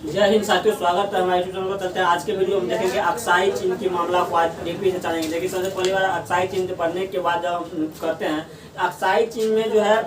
जय हिंद साथियों, स्वागत है हमारे यूट्यूब चैनल पर। चलते हैं आज के वीडियो में देखेंगे अक्साई चीन के मामला को आज डीपी से जानेंगे। देखिए, सबसे पहली बार अक्साई चीन से पढ़ने के बाद जब हम करते हैं अक्साई चीन में जो है,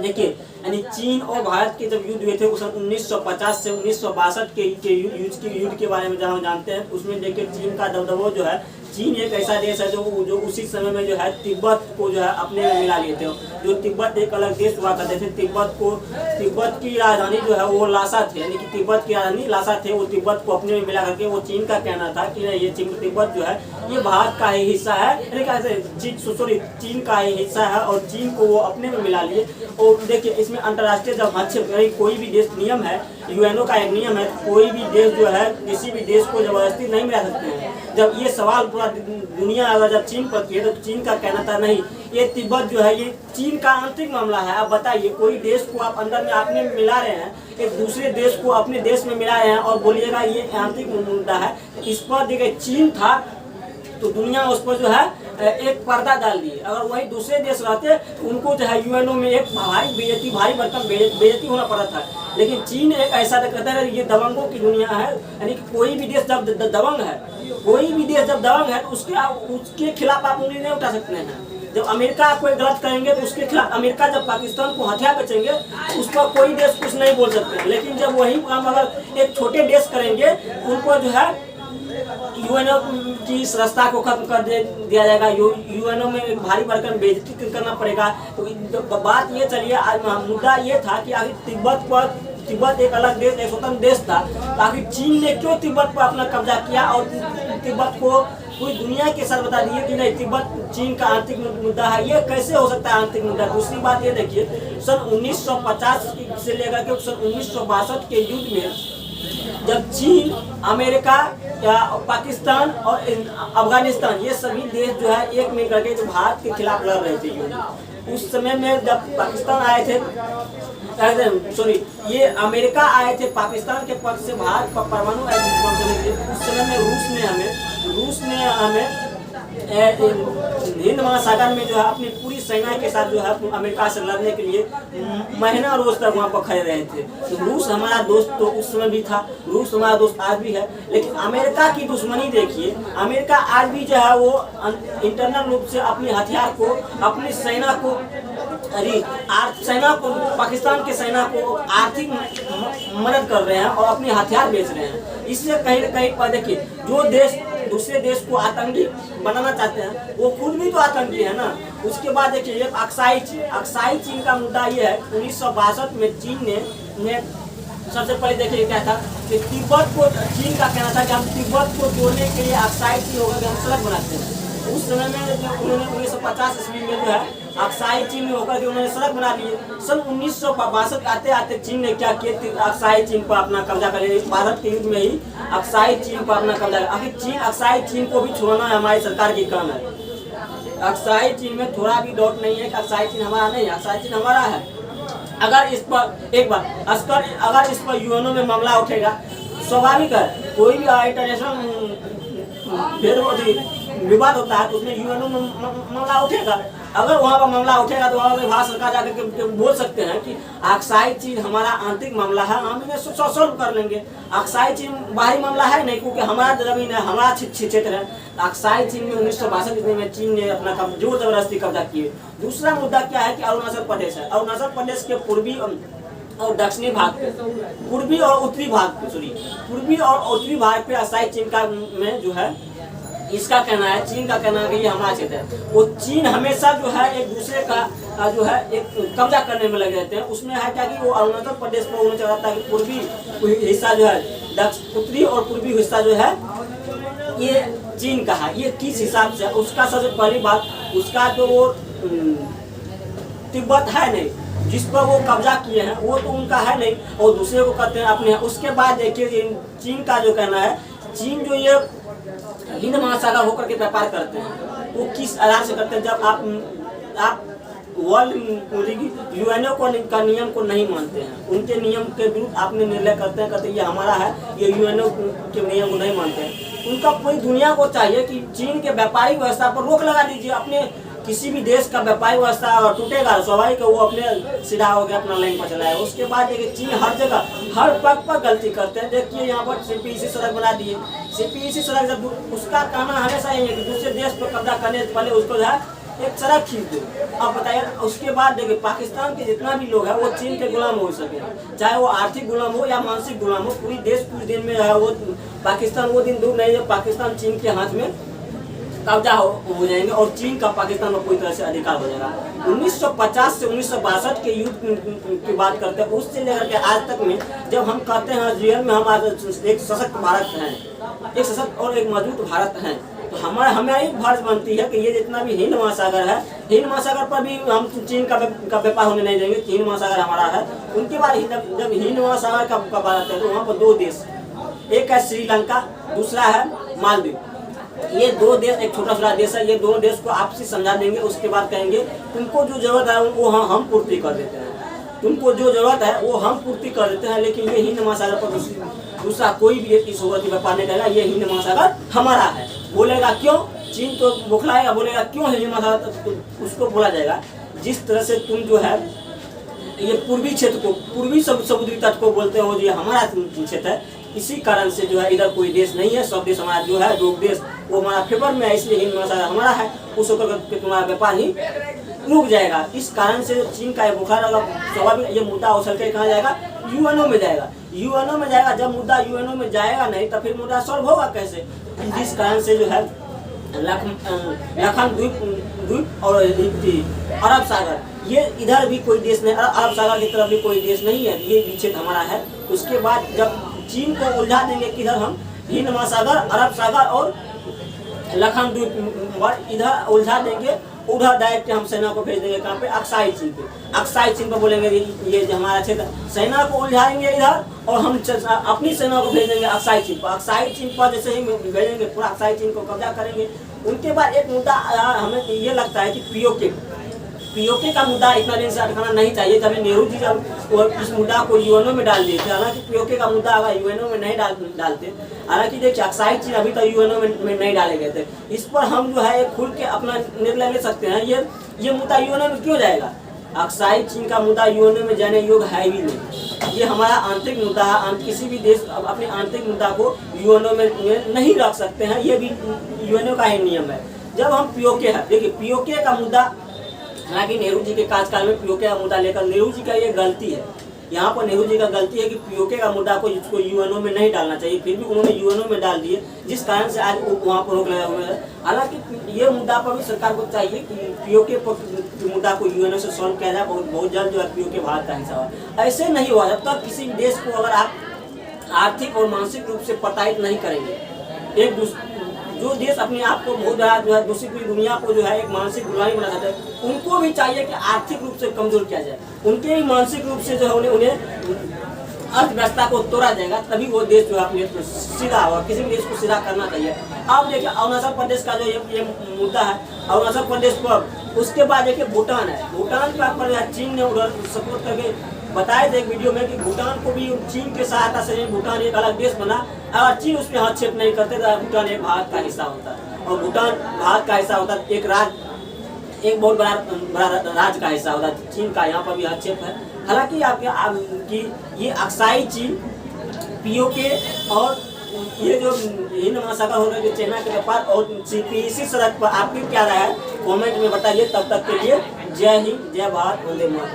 देखिए यानी चीन और भारत के जब युद्ध हुए थे सन 1950 से 1962 के युद्ध के बारे में जब हम जानते हैं, उसमें देखिए चीन का दबदबा जो है, चीन एक ऐसा देश है जो उसी समय में जो है तिब्बत को जो है अपने में मिला लिए थे। जो तिब्बत एक अलग देश हुआ करते थे, तिब्बत की राजधानी जो है वो लासा थे, यानी कि तिब्बत की राजधानी लासा थे। वो तिब्बत को अपने में मिला करके वो चीन का कहना था कि ये तिब्बत जो है ये भारत का ही हिस्सा है, चीन का ही हिस्सा है और चीन को वो अपने में मिला लिए। और देखिए इसमें अंतर्राष्ट्रीय जब हस्तक्षेप, कोई भी देश नियम है, यूएनओ का एक नियम है, कोई भी देश जो है किसी भी देश को जबरदस्ती नहीं मिला सकते हैं। जब ये सवाल पूरा दुनिया अगर जब चीन पर किए तो चीन का कहना था नहीं, ये तिब्बत जो है ये चीन का आंतरिक मामला है। आप बताइए, कोई देश को आप अंदर में आपने मिला रहे हैं, एक दूसरे देश को अपने देश में मिला रहे हैं और बोलिएगा ये आंतरिक मुद्दा है। इस पर देखिए चीन था तो दुनिया उस पर जो है एक पर्दा डाल दी। अगर वही दूसरे देश रहते तो उनको जो है यूएनओ में एक भारी भरकम बेइज्जती होना पड़ा था। लेकिन चीन एक ऐसा कहता है ये दबंगों की दुनिया है, यानी कि कोई भी देश जब दबंग है, कोई भी देश जब दबंग है तो उसके खिलाफ आप उंगली नहीं उठा सकते हैं। जब अमेरिका कोई गलत करेंगे तो उसके खिलाफ, अमेरिका जब पाकिस्तान को हथियार बेचेंगे उस पर कोई देश कुछ नहीं बोल सकते। लेकिन जब वही काम अगर एक छोटे देश करेंगे उनको जो है यूएनओ की इस रास्ता को खत्म कर दिया जाएगा, यूएनओ में एक भारी भरकम बेइज्जती करना पड़ेगा। तो बात ये चलिए, आज मुद्दा ये था कि आखिर तिब्बत एक अलग देश, एक स्वतंत्र देश था, तो आखिर चीन ने क्यों तिब्बत पर अपना कब्जा किया और तिब्बत को पूरी दुनिया के साथ बता दिए कि नहीं तिब्बत चीन का आंतरिक मुद्दा है। ये कैसे हो सकता है आंतरिक मुद्दा? दूसरी बात ये देखिए, सन 1950 से लेकर के सन 1962 के युद्ध में जब चीन, अमेरिका या पाकिस्तान और अफगानिस्तान ये सभी देश जो है एक मिल करके जो भारत के खिलाफ लड़ रहे थे, उस समय में जब पाकिस्तान आए थे, ये अमेरिका आए थे पाकिस्तान के पक्ष से भारत पर परमाणु उस समय में रूस ने हमें हिंद महासागर में जो है अपनी पूरी सेना के साथ जो है अमेरिका से लड़ने के लिए महीना रोज तक वहाँ पर खड़े रहे थे। तो रूस हमारा दोस्त तो उस समय भी था, रूस हमारा दोस्त आज भी है। लेकिन अमेरिका की दुश्मनी देखिए, अमेरिका आज भी जो है वो इंटरनल रूप से अपनी हथियार को, अपनी सेना को, पाकिस्तान के सेना को आर्थिक मदद कर रहे हैं और अपने हथियार बेच रहे हैं। इससे कहीं न कहीं पर देखिए, जो देश दूसरे देश को आतंकी बनाना चाहते हैं वो खुद भी तो आतंकी है ना। उसके बाद देखिए अक्साई चीन का मुद्दा ये है, 1962 में चीन ने सबसे पहले देखिए क्या था कि तिब्बत को, चीन का कहना था कि हम तिब्बत को जोड़ने के लिए अक्साई चीन होकर के हम सड़क बनाते हैं। उस समय में उन्होंने 1950 ईस्वी में जो है अक्साई चीन में होकर के उन्होंने सड़क बना दी। सन 1962 आते आते चीन ने क्या किया, अक्साई चीन पर अपना कब्जा कर लिया। भारत के युद्ध में ही अक्साई चीन पर अपना कब्जा। आखिर अक्साई चीन को भी छोड़ना है हमारी सरकार की काम है। अक्साई चीन में थोड़ा भी डाउट नहीं है कि अक्साई चीन हमारा नहीं है, अक्साई चीन हमारा है। अगर इस पर एक बार अगर इस पर यूएनओ में मामला उठेगा, स्वाभाविक है, कोई भी इंटरनेशनल विवाद होता है तो उसमें यूएनओ में मामला उठेगा। अगर वहाँ पर मामला उठेगा तो वहाँ पर भारत सरकार जाकर के बोल सकते हैं कि अक्साई चीन हमारा आंतरिक मामला है, हम इन्हें सॉल्व कर लेंगे। अक्साई चीन बाहरी मामला है नहीं, क्योंकि हमारा जमीन है, हमारा क्षेत्र है। अक्साई चीन में 1962 में चीन ने अपना जोर जबरदस्ती कब्जा किए। दूसरा मुद्दा क्या है कि अरुणाचल प्रदेश है। अरुणाचल प्रदेश के पूर्वी और दक्षिणी भाग पे, पूर्वी और उत्तरी भाग पे अक्साई चीन का में जो है, इसका कहना है, चीन का कहना है कि ये हमारा क्षेत्र है। वो चीन हमेशा जो है एक दूसरे का जो है एक कब्जा करने में लगे रहते हैं। उसमें है क्या कि वो अरुणाचल प्रदेश को उन्हें चाहता है कि पूर्वी हिस्सा जो है, उत्तरी और पूर्वी हिस्सा जो है ये चीन का है। ये किस हिसाब से, उसका सबसे पहली बात, उसका जो वो तिब्बत है नहीं जिस पर वो कब्जा किए हैं, वो तो उनका है नहीं और दूसरे को कहते हैं अपने। उसके बाद देखिए चीन का जो कहना है, चीन जो ये हिंद महासागर होकर के व्यापार करते हैं, वो किस आधार से करते हैं? जब आप वर्ल्ड यूएनओ का नियम को नहीं मानते हैं, उनके नियम के विरुद्ध आपने निर्णय करते हैं, कहते हैं ये हमारा है, ये यूएनओ के नियम को नहीं मानते हैं। उनका पूरी दुनिया को चाहिए कि चीन के व्यापारिक व्यवस्था पर रोक लगा दीजिए। अपने किसी भी देश का व्यापारिक व्यवस्था टूटेगा, स्वाभाविक है वो अपने सीधा होकर अपना लाइन पर चलाएगा। उसके बाद देखिए चीन हर पग पर गलती करते हैं। देखिए यहाँ पर CPEC सड़क बना दिए, CPEC सड़क जब उसका कहना हमेशा यही है कि दूसरे देश पर कब्जा करने से पहले उसको जो है एक सड़क खींच दो। अब बताइए, उसके बाद देखिए पाकिस्तान के जितना भी लोग है वो चीन के गुलाम हो सके, चाहे वो आर्थिक गुलाम हो या मानसिक गुलाम हो। पूरी देश कुछ दिन में है वो पाकिस्तान, वो दिन दूर नहीं जब पाकिस्तान चीन के हाथ में कब्जा हो जाएंगे और चीन का पाकिस्तान में पूरी तरह से अधिकार हो जाएगा। 1950 से 1962 के युद्ध की बात करते हैं, उससे लेकर के आज तक में जब हम कहते हैं जीवन में हम आज एक सशक्त भारत हैं, एक सशक्त और एक मजबूत भारत हैं, तो हमारी फर्ज बनती है कि ये जितना भी हिंद महासागर है, हिंद महासागर पर भी हम चीन का व्यापार होने नहीं देंगे। हिंद महासागर हमारा है। उनके बाद जब हिंद महासागर का बात आता है तो वहाँ पर दो देश, एक है श्रीलंका, दूसरा है मालदीव। ये दो देश, एक छोटा सा देश है, ये दोनों देश को आपसी समझा देंगे। उसके बाद कहेंगे तुमको जो जरूरत है वो हम पूर्ति कर देते हैं, तुमको जो जरूरत है वो हम पूर्ति कर देते हैं। लेकिन ये हिंद महासागर पर दूसरा कोई भी इस की व्यापार नहीं करेगा। ये हिंद महासागर हमारा है। बोलेगा क्यों? चीन तो बुखलाएगा, बोलेगा क्यों हिंद महासागर, उसको बोला जाएगा जिस तरह से तुम जो है ये पूर्वी क्षेत्र को, पूर्वी समुद्री तट को बोलते हो ये हमारा क्षेत्र है। इसी कारण से जो है इधर कोई देश नहीं है, सब देश हमारा जो है, दो देश वो हमारा फेवर में है, इसलिए हिंद महासागर हमारा है। उस होकर तुम्हारा व्यापार ही रुक जाएगा। इस कारण से चीन का बुखार स्वाभाविक, ये मुद्दा उछल कर कहाँ जाएगा? यूएनओ में जाएगा। यूएनओ में जाएगा। जब मुद्दा यूएनओ में जाएगा नहीं तो फिर मुद्दा सॉल्व होगा कैसे? जिस कारण से जो है लखन द्वीप और अरब सागर, ये इधर भी कोई देश नहीं, अरब सागर की तरफ भी कोई देश नहीं है, ये क्षेत्र हमारा है। उसके बाद जब चीन को उलझा देंगे किधर, हम हिंद महासागर, अरब सागर और लखन द्वीप इधर उलझा देंगे, उधर डायरेक्ट हम सेना को भेज देंगे कहाँ पे? अक्साई चीन पे। अक्साई चीन पे बोलेंगे ये जो हमारा क्षेत्र, सेना को उलझाएंगे इधर और हम अपनी सेना को भेज देंगे अक्साई चीन पर। अक्साई चीन पर जैसे ही भेजेंगे पूरा अक्साई चीन को कब्जा करेंगे। उनके बाद एक मुद्दा हमें ये लगता है कि पीओके का मुद्दा इतना दिन से अटकाना नहीं चाहिए। कभी नेहरू जी जब इस मुद्दा को यूएनओ में डाल दिए थे, हालांकि पीओके का मुद्दा अगर यूएनओ में नहीं डालते, हालांकि देखिए अक्साई चीन अभी तक यूएनओ में नहीं डाले गए थे। इस पर हम जो है खुल के अपना निर्णय ले सकते हैं। ये मुद्दा यूएनओ में क्यों जाएगा? अक्साई चीन का मुद्दा यूएनओ में जाने योग्य है भी नहीं। ये हमारा आंतरिक मुद्दा है। किसी भी देश अपने आंतरिक मुद्दा को यूएनओ में नहीं रख सकते हैं, ये भी यूएनओ का ही नियम है। जब हम पीओके है, देखिए पीओके का मुद्दा, हालांकि नेहरू जी के कार्यकाल में पीओके का मुद्दा लेकर नेहरू जी का ये गलती है, यहाँ पर नेहरू जी का गलती है कि पीओके का मुद्दा को जिसको यूएनओ में नहीं डालना चाहिए, फिर भी उन्होंने यूएनओ में डाल दिए, जिस कारण से आज वहाँ पर रोक लगा हुआ है। हालांकि ये मुद्दा पर भी सरकार को चाहिए कि पीओके मुद्दा को यूएनओ से सॉल्व किया जाए। बहुत जल्द जो है पीओके भारत का हिस्सा हुआ। ऐसे नहीं हुआ जब तक किसी भी देश को अगर आप आर्थिक और मानसिक रूप से प्रताड़ित नहीं करेंगे। एक जो देश अपने आप को बहुत बड़ा जो है दूसरी पूरी दुनिया को जो है एक मानसिक गुलामी बना चाहते हैं, उनको भी चाहिए कि आर्थिक रूप से कमजोर किया जाए, उनके भी मानसिक रूप से जो है उन्हें अर्थव्यवस्था को तोड़ा जाएगा, तभी वो देश जो है अपने सीधा होगा। किसी भी देश को सीधा करना चाहिए। अब देखिए अरुणाचल प्रदेश का जो ये मुद्दा है, अरुणाचल प्रदेश पर, उसके बाद देखिए भूटान है। भूटान पर चीन ने उधर सपोर्ट करके बताए थे एक वीडियो में कि भूटान को भी चीन के सहायता से भूटान एक अलग देश बना। अगर चीन उसमें हस्तक्षेप नहीं करते तो भूटान एक भारत का हिस्सा होता, और भूटान भारत का हिस्सा होता, एक बहुत बड़ा राज्य का हिस्सा होता चीन का। यहाँ पर भी हस्तक्षेप है। हालांकि आपकी ये अक्साई चीन, पीओके और ये जो हिंद महासागर हो रहे जो चाइना के व्यापार और CPEC सड़क पर आपकी क्या राय है कमेंट में बताइए। तब तक के लिए जय हिंद, जय भारत, वंदे मातरम।